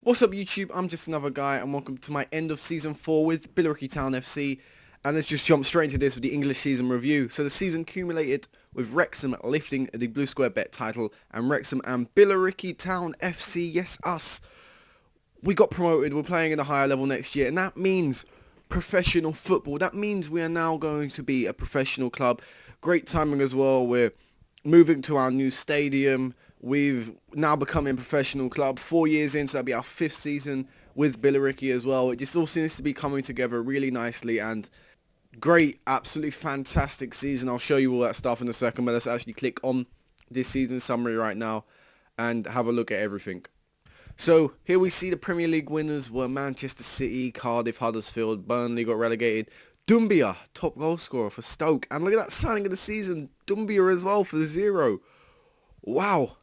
What's up YouTube, I'm just another guy and welcome to my end of season 4 with Billericay Town FC, and let's just jump straight into this with the English season review. So the season accumulated with Wrexham lifting the Blue Square Bet title and Wrexham and Billericay Town FC, yes us, we got promoted, we're playing at a higher level next year, and that means professional football. That means we are now going to be a professional club. Great timing as well, we're moving to our new stadium. We've now become a professional club 4 years in, so that'll be our 5th season with Billericay as well. It just all seems to be coming together really nicely and great, absolutely fantastic season. I'll show you all that stuff in a second, but let's actually click on this season summary right now and have a look at everything. So here we see the Premier League winners were Manchester City, Cardiff, Huddersfield, Burnley got relegated. Doumbia, top goal scorer for Stoke. And look at that signing of the season, Doumbia as well for 0. Wow.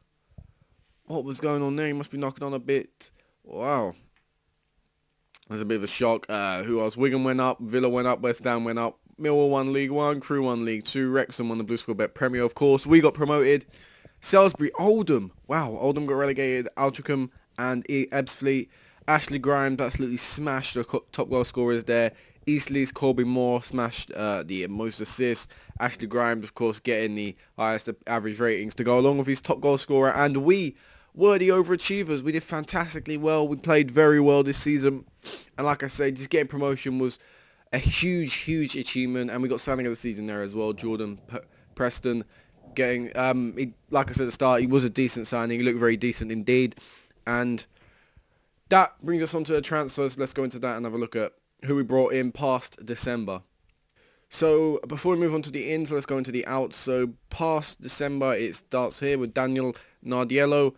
What was going on there? He must be knocking on a bit. Wow. That's a bit of a shock. Who else? Wigan went up, Villa went up, West Ham went up, Millwall won League 1, Crew won League 2, Wrexham won the Blue Square Bet Premier, of course. We got promoted. Salisbury, Oldham. Wow, Oldham got relegated. Altrincham and Ebbsfleet. Ashley Grimes absolutely smashed the top goal scorers there. Eastleigh's Colby Moore smashed the most assists. Ashley Grimes, of course, getting the highest average ratings to go along with his top goal scorer. And we were the overachievers. We did fantastically well. We played very well this season. And like I say, just getting promotion was a huge, huge achievement. And we got signing of the season there as well. Jordan Preston getting, like I said at the start, he was a decent signing. He looked very decent indeed. And that brings us on to the transfers. Let's go into that and have a look at who we brought in past December. So before we move on to the ins, let's go into the outs. So past December, it starts here with Daniel Nardiello.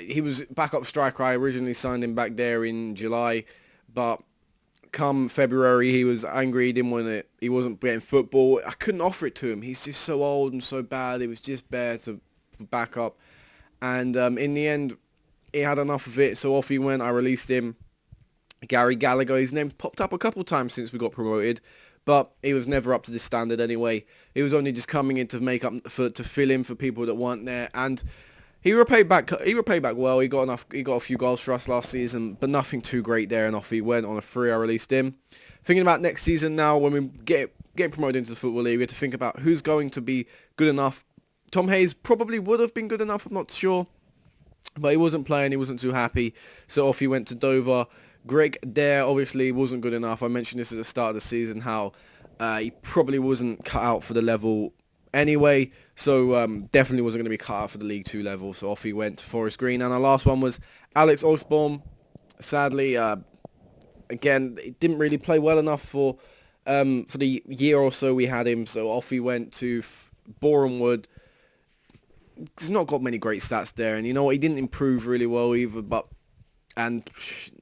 He was backup striker. I originally signed him back there in July, but come February, he was angry. He didn't want it. He wasn't getting football. I couldn't offer it to him. He's just so old and so bad. It was just bare for backup. And in the end, he had enough of it, so off he went. I released him. Gary Gallagher, his name popped up a couple times since we got promoted, but he was never up to this standard anyway. He was only just coming in to make up to fill in for people that weren't there, and he repaid back. He repaid back well. He got enough. He got a few goals for us last season, but nothing too great there. And off he went on a free. I released him. Thinking about next season now, when we get promoted into the Football League, we have to think about who's going to be good enough. Tom Hayes probably would have been good enough. I'm not sure, but he wasn't playing. He wasn't too happy, so off he went to Dover. Greg Dare obviously wasn't good enough. I mentioned this at the start of the season, how he probably wasn't cut out for the level anyway, so definitely wasn't going to be cut out for the League 2 level, so off he went to Forest Green. And our last one was Alex Osborne. Sadly, again, he didn't really play well enough for the year or so we had him, so off he went to Boreham Wood. He's not got many great stats there, and you know what, he didn't improve really well either, and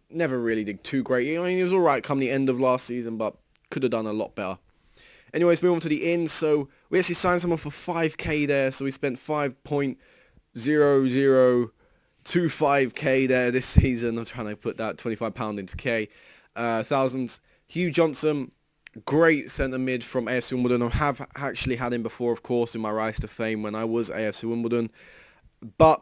never really did too great. I mean, he was alright come the end of last season, but could have done a lot better. Anyways, move on to the ins. So we actually signed someone for 5k there, so we spent 5.0025k there this season. I'm trying to put that £25 into k. Thousands. Hugh Johnson, great centre mid from AFC Wimbledon. I have actually had him before, of course, in my rise to fame when I was AFC Wimbledon, but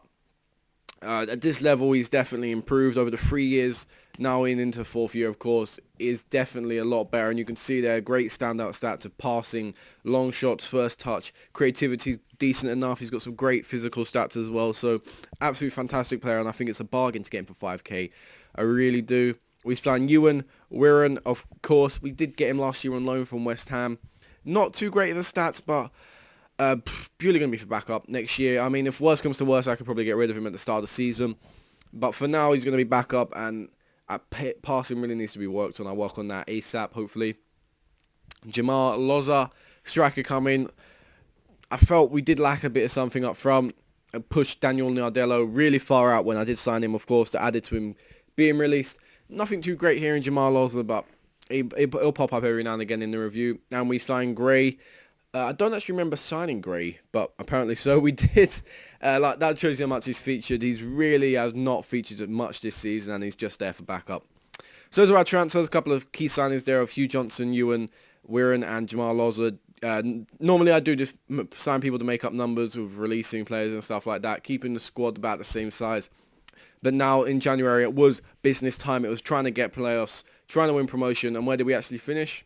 at this level, he's definitely improved over the 3 years. Now into 4th year, of course, is definitely a lot better. And you can see there, great standout stats of passing, long shots, first touch, creativity's decent enough. He's got some great physical stats as well. So, absolutely fantastic player. And I think it's a bargain to get him for 5k. I really do. We signed Ewan Wirren, of course. We did get him last year on loan from West Ham. Not too great in the stats, but purely going to be for backup next year. I mean, if worse comes to worse, I could probably get rid of him at the start of the season. But for now, he's going to be backup, and passing really needs to be worked on. I'll work on that ASAP, hopefully. Jamal Loza, striker coming. I felt we did lack a bit of something up front. I pushed Daniel Nardello really far out when I did sign him, of course, to add it to him being released. Nothing too great here in Jamal Loza, but he'll pop up every now and again in the review. And we signed Gray. I don't actually remember signing Gray, but apparently so we did. Like that shows you how much he's featured. He's really has not featured much this season, and he's just there for backup. So those are our transfers. A couple of key signings there of Hugh Johnson, Ewan Wirren, and Jamal Loza. Normally I do just sign people to make up numbers with releasing players and stuff like that, keeping the squad about the same size. But now in January, it was business time. It was trying to get playoffs, trying to win promotion. And where did we actually finish?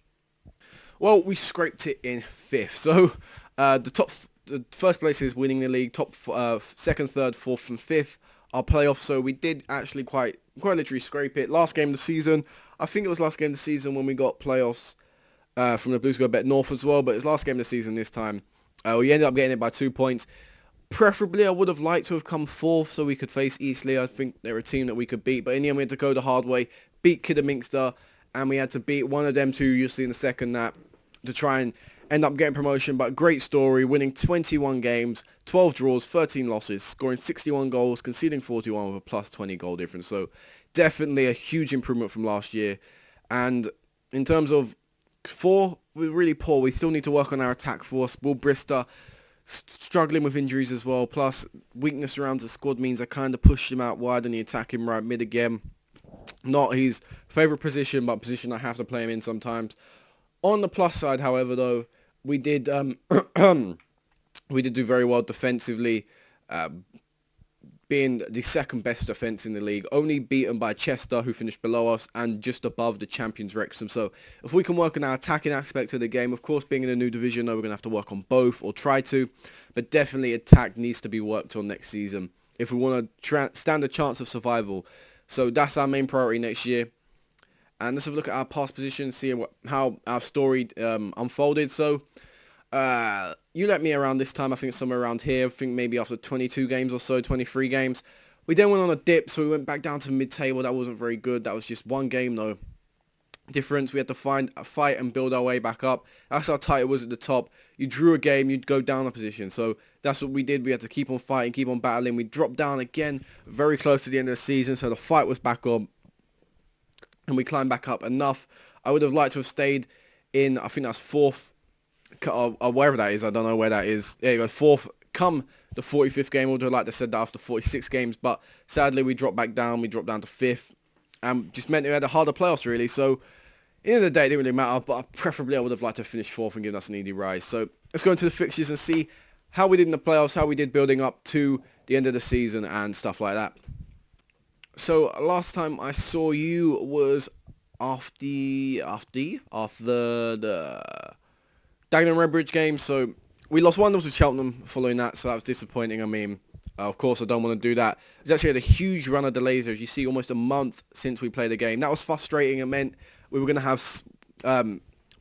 Well, we scraped it in 5th. So the first place is winning the league. Top 2nd, 3rd, 4th, and 5th are playoffs. So we did actually quite literally scrape it. Last game of the season, I think it was last game of the season when we got playoffs from the Blue Square Bet North as well. But it was last game of the season this time. We ended up getting it by 2 points. Preferably, I would have liked to have come 4th so we could face Eastleigh. I think they're a team that we could beat. But in the end, we had to go the hard way, beat Kidderminster, and we had to beat one of them two you'll see in the second nap to try and end up getting promotion. But great story, winning 21 games, 12 draws, 13 losses, scoring 61 goals, conceding 41 with a plus 20 goal difference. So definitely a huge improvement from last year. And in terms of 4, we're really poor. We still need to work on our attack force. Will Brister struggling with injuries as well, plus weakness around the squad means I kind of pushed him out wide and he attack him right mid again. Not his favourite position, but position I have to play him in sometimes. On the plus side, however, though, we did we did do very well defensively, being the second best defence in the league, only beaten by Chester, who finished below us, and just above the champions Wrexham. So if we can work on our attacking aspect of the game, of course, being in a new division, though, we're going to have to work on both, or try to, but definitely attack needs to be worked on next season if we want to stand a chance of survival. So that's our main priority next year. And let's have a look at our past position, see how our story unfolded. So you let me around this time, I think somewhere around here. I think maybe after 22 games or so, 23 games. We then went on a dip, so we went back down to mid-table. That wasn't very good. That was just one game, though. Difference, we had to find a fight and build our way back up. That's how tight it was at the top. You drew a game, you'd go down a position. So that's what we did. We had to keep on fighting, keep on battling. We dropped down again very close to the end of the season, so the fight was back on. And we climbed back up enough. I would have liked to have stayed in, I think that's 4th, or wherever that is. I don't know where that is. There you go, 4th. Come the 45th game, I would have liked to have said that after 46 games. But sadly, we dropped back down. We dropped down to 5th. And just meant we had a harder playoffs, really. So, at the end of the day, it didn't really matter. But preferably, I would have liked to finish 4th and given us an easy rise. So, let's go into the fixtures and see how we did in the playoffs, how we did building up to the end of the season and stuff like that. So last time I saw you was after the Dagenham Redbridge game. So we lost 1-0 to Cheltenham following that, so that was disappointing. I mean, of course I don't want to do that. We actually had a huge run of delays, as you see, almost a month since we played the game. That was frustrating. It meant we were going to have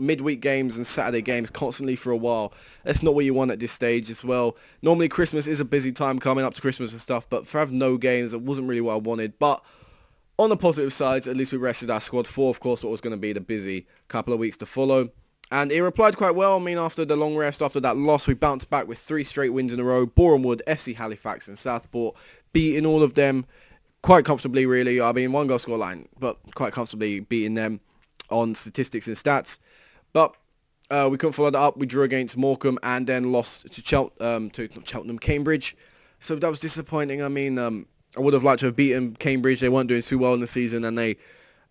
midweek games and Saturday games constantly for a while. That's not what you want at this stage as well. Normally Christmas is a busy time coming up to Christmas and stuff, but for have no games, it wasn't really what I wanted. But on the positive sides, at least we rested our squad for, of course, what was going to be the busy couple of weeks to follow. And it replied quite well. I mean, after the long rest, after that loss, we bounced back with 3 straight wins in a row. Boreham Wood, FC Halifax and Southport, beating all of them quite comfortably, really. I mean, 1 goal scoreline, but quite comfortably beating them on statistics and stats. But we couldn't follow that up. We drew against Morecambe and then lost to Cheltenham, Cambridge. So that was disappointing. I mean, I would have liked to have beaten Cambridge. They weren't doing too well in the season, and they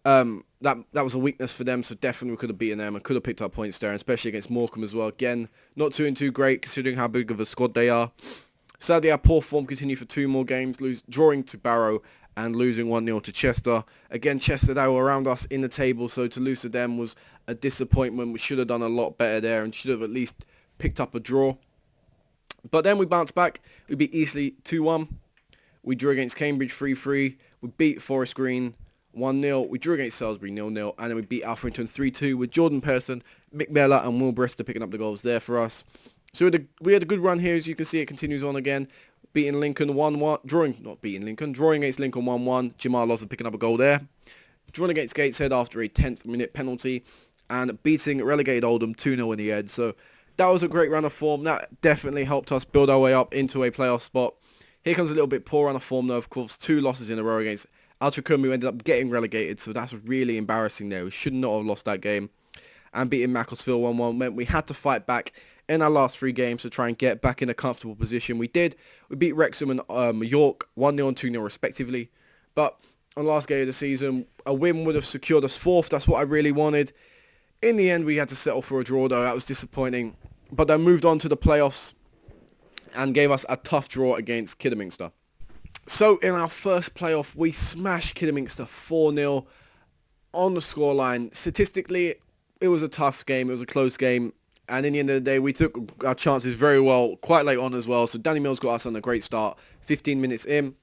that was a weakness for them. So definitely we could have beaten them and could have picked up points there, especially against Morecambe as well. Again, not too great considering how big of a squad they are. Sadly, our poor form continued for 2 more games, drawing to Barrow and losing 1-0 to Chester. Again, Chester, they were around us in the table, so to lose to them was a disappointment. We should have done a lot better there and should have at least picked up a draw. But then we bounced back. We beat Eastleigh 2-1. We drew against Cambridge 3-3. We beat Forest Green 1-0. We drew against Salisbury 0-0. And then we beat Alfrington 3-2 with Jordan Pearson, Mick Mellor and Will Brister picking up the goals there for us. So we had a good run here. As you can see, it continues on again. Beating Lincoln 1-1. Drawing against Lincoln 1-1. Jamal Lawson picking up a goal there. Drawing against Gateshead after a 10th minute penalty. And beating relegated Oldham 2-0 in the end. So that was a great run of form. That definitely helped us build our way up into a playoff spot. Here comes a little bit poor run of form though. Of course, 2 losses in a row against Altrincham, who ended up getting relegated. So that's really embarrassing there. We should not have lost that game. And beating Macclesfield 1-1 meant we had to fight back in our last 3 games to try and get back in a comfortable position. We did. We beat Wrexham and York 1-0 and 2-0 respectively. But on the last game of the season, a win would have secured us 4th. That's what I really wanted. In the end, we had to settle for a draw, though. That was disappointing. But they moved on to the playoffs and gave us a tough draw against Kidderminster. So in our first playoff, we smashed Kidderminster 4-0 on the scoreline. Statistically, it was a tough game. It was a close game. And in the end of the day, we took our chances very well, quite late on as well. So Danny Mills got us on a great start, 15 minutes in.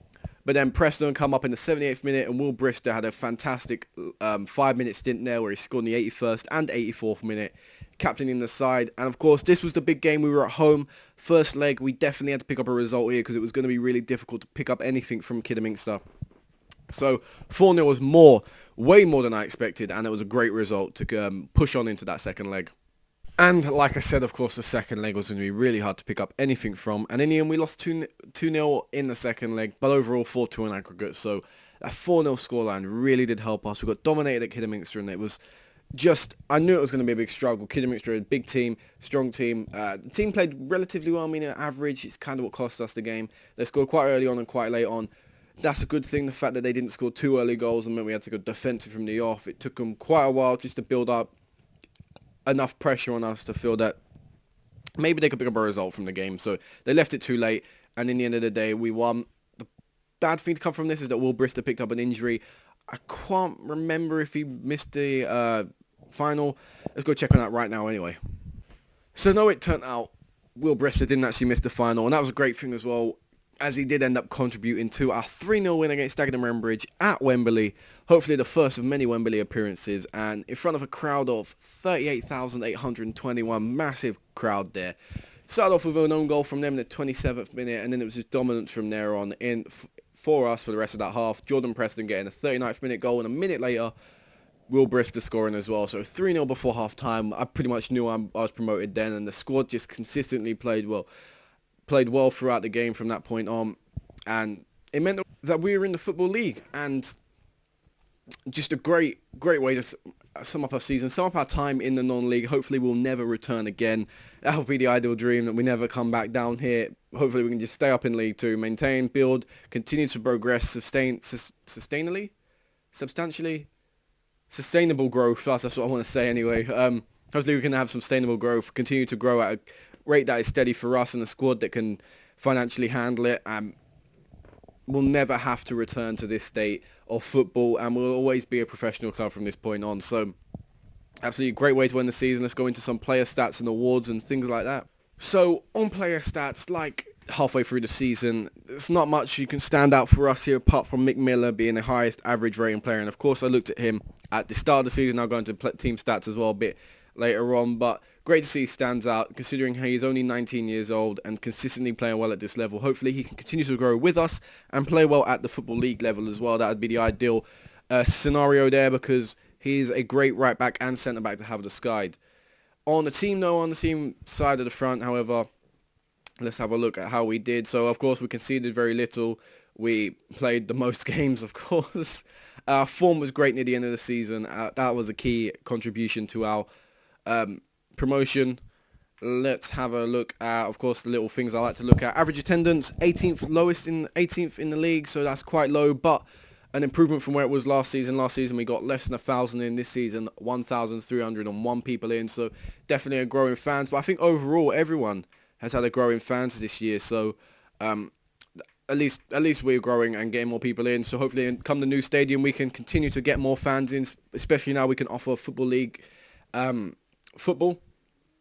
But then Preston come up in the 78th minute, and Will Brister had a fantastic 5-minute stint there where he scored in the 81st and 84th minute, captaining the side. And of course, this was the big game. We were at home. First leg, we definitely had to pick up a result here because it was going to be really difficult to pick up anything from Kidderminster. So 4-0 was way more than I expected, and it was a great result to push on into that second leg. And like I said, of course, the second leg was going to be really hard to pick up anything from. And in the end, we lost 2-0 in the second leg, but overall 4-2 in aggregate. So that 4-0 scoreline really did help us. We got dominated at Kidderminster, and it was just, I knew it was going to be a big struggle. Kidderminster, a big team, strong team. The team played relatively well, meaning average. It's kind of what cost us the game. They scored quite early on and quite late on. That's a good thing, the fact that they didn't score 2 early goals and meant we had to go defensive from the off. It took them quite a while just to build up enough pressure on us to feel that maybe they could pick up a result from the game. So they left it too late, and in the end of the day, we won. The bad thing to come from this is that Will Brister picked up an injury. I can't remember if he missed the final. Let's go check on that right now anyway. So no, it turned out Will Brister didn't actually miss the final, and that was a great thing as well, as he did end up contributing to our 3-0 win against Dagenham Redbridge at Wembley. Hopefully the first of many Wembley appearances, and in front of a crowd of 38,821, massive crowd there. Started off with an own goal from them in the 27th minute, and then it was just dominance from there on for us for the rest of that half. Jordan Preston getting a 39th minute goal, and a minute later, Will Brister scoring as well. So 3-0 before half time. I pretty much knew I was promoted then, and the squad just consistently played well throughout the game from that point on, and it meant that we were in the Football League, and just a great way to sum up our season, sum up our time in the non-league. Hopefully we'll never return again. That would be the ideal dream, that we never come back down here. Hopefully we can just stay up in League 2, maintain, build, continue to progress, substantially, sustainable growth. That's what I want to say anyway. Hopefully we can have some sustainable growth, continue to grow at a rate that is steady for us and a squad that can financially handle it. We'll never have to return to this state of football, and we'll always be a professional club from this point on. So absolutely great way to end the season. Let's go into some player stats and awards and things like that. So on player stats, like halfway through the season, there's not much you can stand out for us here apart from Mick Miller being the highest average rating player. And of course I looked at him at the start of the season. I'll go into team stats as well a bit later on, but great to see he stands out considering he's only 19 years old and consistently playing well at this level. Hopefully he can continue to grow with us and play well at the Football League level as well. That would be the ideal scenario there, because he's a great right back and centre back to have the side. On the team side of the front, however, let's have a look at how we did. So of course we conceded very little. We played the most games, of course. Our form was great near the end of the season. That was a key contribution to our promotion. Let's have a look at, of course, the little things I like to look at. Average attendance, 18th in the league, so that's quite low, but an improvement from where it was last season. Last season we got less than 1,000 in. This season 1,301 people in, so definitely a growing fans. But I think overall everyone has had a growing fans this year, so at least we're growing and getting more people in. So hopefully come the new stadium we can continue to get more fans in, especially now we can offer Football League football.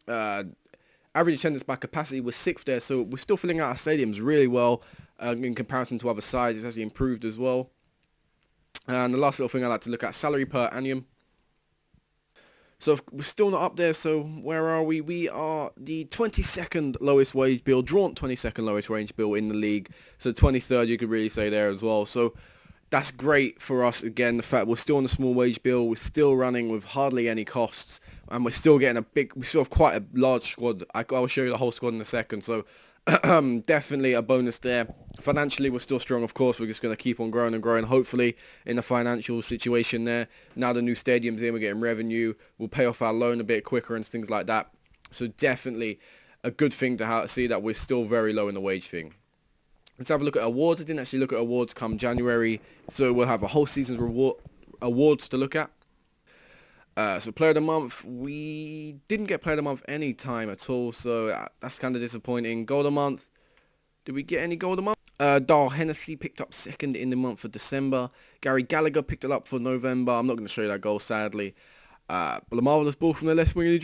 Average attendance by capacity was 6th there, so we're still filling out our stadiums really well in comparison to other sides. It's actually improved as well. And the last little thing I like to look at, salary per annum. So we're still not up there, so where are we? We are the 22nd lowest wage bill, drawn 22nd lowest wage bill in the league. So 23rd you could really say there as well. So that's great for us. Again, the fact we're still on the small wage bill, we're still running with hardly any costs, and we're still getting we still have quite a large squad. I'll show you the whole squad in a second. So definitely a bonus there. Financially we're still strong, of course. We're just going to keep on growing and growing, hopefully in the financial situation there. Now the new stadium's in, we're getting revenue, we'll pay off our loan a bit quicker and things like that. So definitely a good thing to see that we're still very low in the wage thing. Let's have a look at awards. I didn't actually look at awards come January, so we'll have a whole season's awards to look at. So Player of the Month, we didn't get Player of the Month any time at all, so that's kind of disappointing. Goal of the Month, did we get any Goal of the Month? Darl Hennessy picked up second in the month of December. Gary Gallagher picked it up for November. I'm not going to show you that goal, sadly. But a marvellous ball from the left wing, and he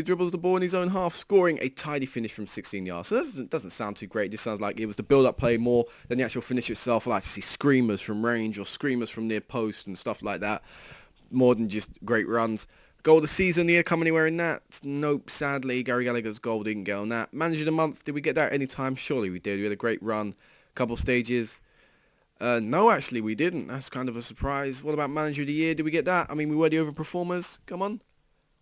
dribbles the ball in his own half, scoring a tidy finish from 16 yards. So that doesn't sound too great. This sounds like it was the build-up play more than the actual finish itself. I like to see screamers from range or screamers from near post and stuff like that, more than just great runs. Goal of the season here, come anywhere in that? Nope, sadly, Gary Gallagher's goal didn't get on that. Manager of the month, did we get that any time? Surely we did. We had a great run, couple stages. No, actually, we didn't. That's kind of a surprise. What about Manager of the Year? Did we get that? I mean, we were the overperformers. Come on.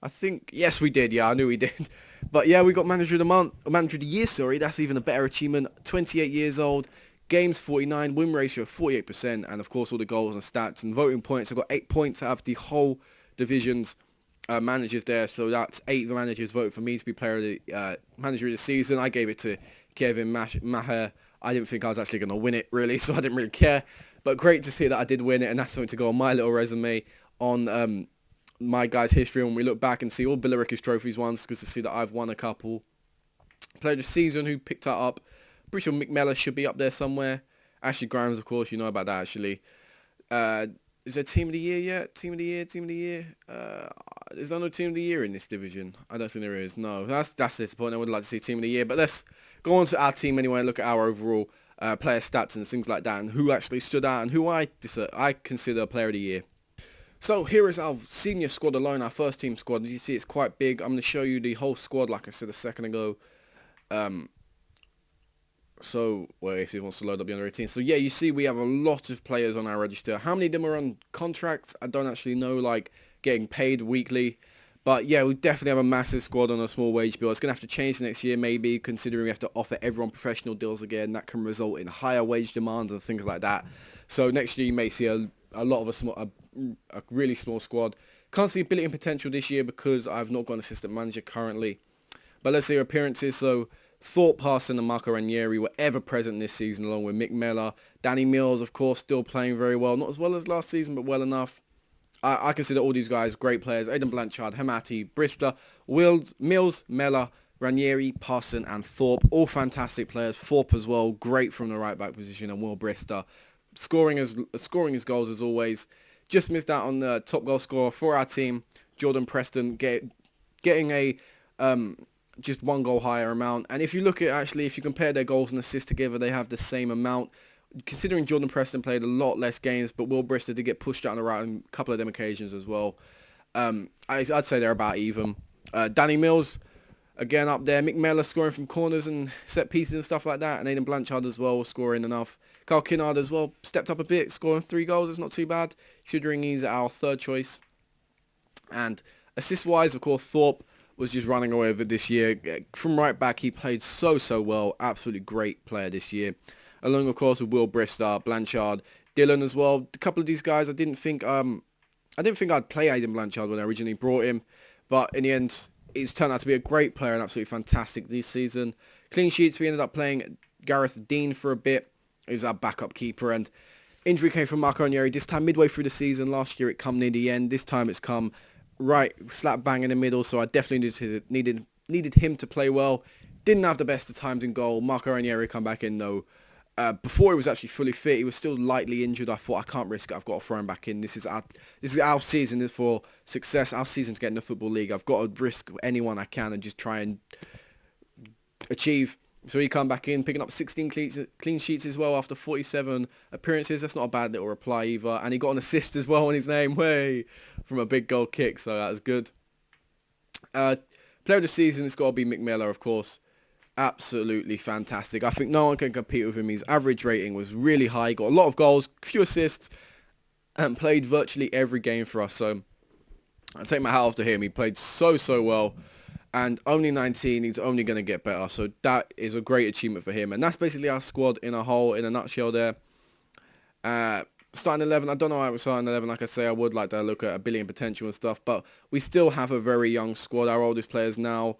I think, yes, we did. Yeah, I knew we did. But yeah, we got Manager of the Month, Manager of the Year, sorry. That's even a better achievement. 28 years old, games 49, win ratio of 48%, and of course all the goals and stats and voting points. I've got 8 points out of the whole division's managers there. So that's 8 managers voted for me to be player of the manager of the season. I gave it to Kevin Maher. I didn't think I was actually going to win it, really, so I didn't really care. But great to see that I did win it, and that's something to go on my little resume on my guy's history when we look back and see all Billericay's trophies won. It's good to see that I've won a couple. Player of the season, who picked that up? Pretty sure Mick Mellor should be up there somewhere. Ashley Grimes, of course, you know about that, actually. Is there Team of the Year yet? Team of the Year? Is there no Team of the Year in this division? I don't think there is. No, that's disappointing. I would like to see Team of the Year. But let's go on to our team anyway and look at our overall player stats and things like that, and who actually stood out and who I consider a Player of the Year. So here is our senior squad alone, our first team squad. As you see, it's quite big. I'm going to show you the whole squad, like I said a second ago. Well, if he wants to load up the under 18. So yeah, you see we have a lot of players on our register. How many of them are on contracts? I don't actually know, like getting paid weekly. But yeah, we definitely have a massive squad on a small wage bill. It's going to have to change next year maybe, considering we have to offer everyone professional deals again. That can result in higher wage demands and things like that. So next year you may see a lot of a really small squad. Can't see ability and potential this year because I've not got an assistant manager currently. But let's see your appearances. So Thorpe, Parson and Marco Ranieri were ever present this season, along with Mick Mellor. Danny Mills, of course, still playing very well. Not as well as last season, but well enough. I consider all these guys great players. Aidan Blanchard, Hamati, Brister, Mills, Mellor, Ranieri, Parson and Thorpe. All fantastic players. Thorpe as well, great from the right back position. And Will Brister, scoring his goals as always. Just missed out on the top goal scorer for our team, Jordan Preston, getting a just 1 goal higher amount. And if you look at, actually, if you compare their goals and assists together, they have the same amount. Considering Jordan Preston played a lot less games, but Will Brister did get pushed out on the right on a couple of them occasions as well. I'd say they're about even. Danny Mills, again up there. Mick Mellor scoring from corners and set pieces and stuff like that. And Aidan Blanchard as well, scoring enough. Carl Kinnard as well, stepped up a bit, scoring 3 goals. It's not too bad, considering he's our third choice. And assist-wise, of course, Thorpe was just running away with it this year. From right back, he played so well. Absolutely great player this year. Along, of course, with Will Brister, Blanchard, Dylan as well. A couple of these guys, I didn't think I'd play Aidan Blanchard when I originally brought him, but in the end, it's turned out to be a great player and absolutely fantastic this season. Clean sheets, we ended up playing Gareth Dean for a bit. He was our backup keeper, and injury came from Marco Ranieri this time midway through the season. Last year it come near the end. This time it's come right slap bang in the middle, so I definitely needed him to play well. Didn't have the best of times in goal. Marco Ranieri come back in though. Before he was actually fully fit, he was still lightly injured. I thought, I can't risk it. I've got to throw him back in. This is our season. This is for success. Our season to get in the Football League. I've got to risk anyone I can and just try and achieve. So he come back in, picking up 16 clean sheets as well after 47 appearances. That's not a bad little reply either. And he got an assist as well on his name, from a big goal kick. So that was good. Player of the season, it's got to be Mick Mellor, of course. Absolutely fantastic. I think no one can compete with him. His average rating was really high. Got a lot of goals, few assists, and played virtually every game for us. So I take my hat off to him. He played so well. And only 19, he's only going to get better. So that is a great achievement for him. And that's basically our squad in a nutshell there. Starting 11, I don't know how I was starting 11. Like I say, I would like to look at ability and potential and stuff. But we still have a very young squad. Our oldest players now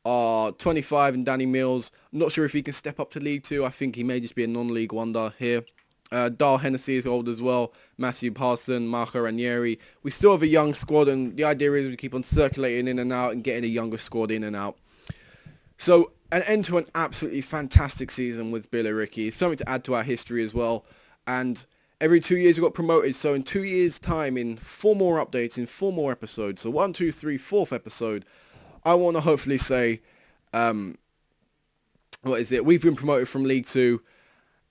are 25 and Danny Mills. I'm not sure if he can step up to League 2. I think he may just be a non-league wonder here. Darl Hennessy is old as well. Matthew Parson, Marco Ranieri. We still have a young squad, and the idea is we keep on circulating in and out and getting a younger squad in and out. So an end to an absolutely fantastic season with Billericay. Something to add to our history as well. And every 2 years we got promoted. So in 2 years' time, in 4 more updates, in 4 more episodes, so 1, 2, 3, fourth episode, I want to hopefully say, what is it? We've been promoted from League 2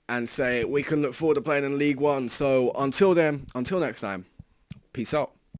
and say we can look forward to playing in League 1. So until then, until next time, peace out.